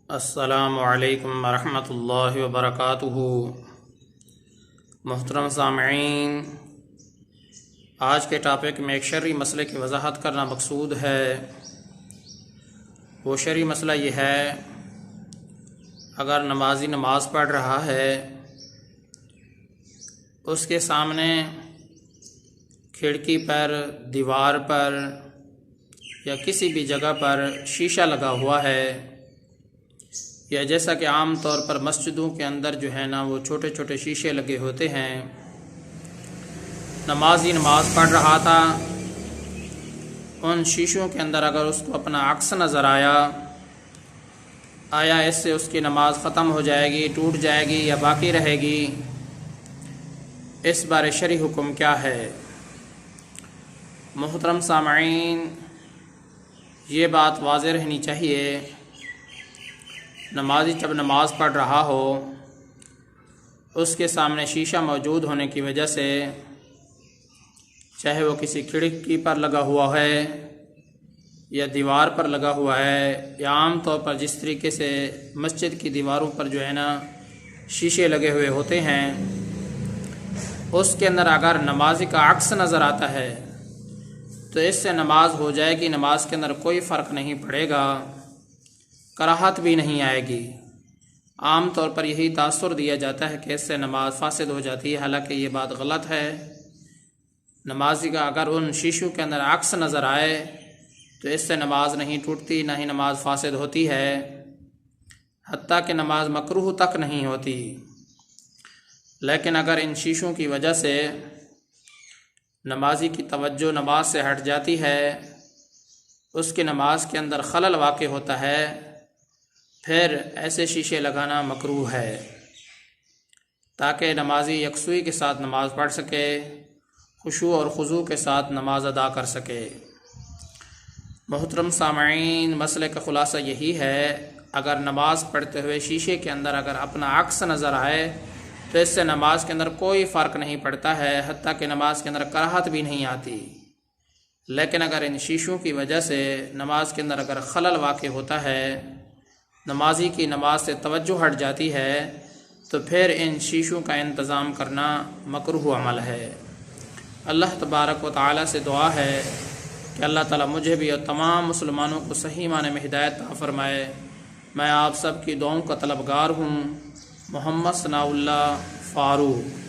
السلام علیکم ورحمۃ اللہ وبرکاتہ۔ محترم سامعین، آج کے ٹاپک میں ایک شرعی مسئلے کی وضاحت کرنا مقصود ہے۔ وہ شرعی مسئلہ یہ ہے، اگر نمازی نماز پڑھ رہا ہے، اس کے سامنے کھڑکی پر، دیوار پر یا کسی بھی جگہ پر شیشہ لگا ہوا ہے، یا جیسا کہ عام طور پر مسجدوں کے اندر جو ہے نا وہ چھوٹے چھوٹے شیشے لگے ہوتے ہیں۔ نمازی نماز پڑھ رہا تھا، ان شیشوں کے اندر اگر اس کو اپنا عکس نظر آیا اس سے اس کی نماز ختم ہو جائے گی، ٹوٹ جائے گی یا باقی رہے گی؟ اس بارے شرعی حکم کیا ہے؟ محترم سامعین، یہ بات واضح رہنی چاہیے، نمازی جب نماز پڑھ رہا ہو، اس کے سامنے شیشہ موجود ہونے کی وجہ سے، چاہے وہ کسی کھڑکی پر لگا ہوا ہے یا دیوار پر لگا ہوا ہے، یا عام طور پر جس طریقے سے مسجد کی دیواروں پر جو ہے نا شیشے لگے ہوئے ہوتے ہیں، اس کے اندر اگر نمازی کا عکس نظر آتا ہے تو اس سے نماز ہو جائے گی، نماز کے اندر کوئی فرق نہیں پڑے گا، کراہت بھی نہیں آئے گی۔ عام طور پر یہی تاثر دیا جاتا ہے کہ اس سے نماز فاسد ہو جاتی ہے، حالانکہ یہ بات غلط ہے۔ نمازی کا اگر ان شیشوں کے اندر عکس نظر آئے تو اس سے نماز نہیں ٹوٹتی، نہ ہی نماز فاسد ہوتی ہے، حتیٰ کہ نماز مکروہ تک نہیں ہوتی۔ لیکن اگر ان شیشوں کی وجہ سے نمازی کی توجہ نماز سے ہٹ جاتی ہے، اس کی نماز کے اندر خلل واقع ہوتا ہے، پھر ایسے شیشے لگانا مکروہ ہے، تاکہ نمازی یکسوئی کے ساتھ نماز پڑھ سکے، خشوع اور خضوع کے ساتھ نماز ادا کر سکے۔ محترم سامعین، مسئلے کا خلاصہ یہی ہے، اگر نماز پڑھتے ہوئے شیشے کے اندر اگر اپنا عکس نظر آئے تو اس سے نماز کے اندر کوئی فرق نہیں پڑتا ہے، حتیٰ کہ نماز کے اندر کراہت بھی نہیں آتی۔ لیکن اگر ان شیشوں کی وجہ سے نماز کے اندر اگر خلل واقع ہوتا ہے، نمازی کی نماز سے توجہ ہٹ جاتی ہے، تو پھر ان شیشوں کا انتظام کرنا مکروہ عمل ہے۔ اللہ تبارک و تعالی سے دعا ہے کہ اللہ تعالی مجھے بھی اور تمام مسلمانوں کو صحیح معنی میں ہدایت عطا فرمائے۔ میں آپ سب کی دعاؤں کا طلبگار ہوں۔ محمد ثناء اللہ فاروق۔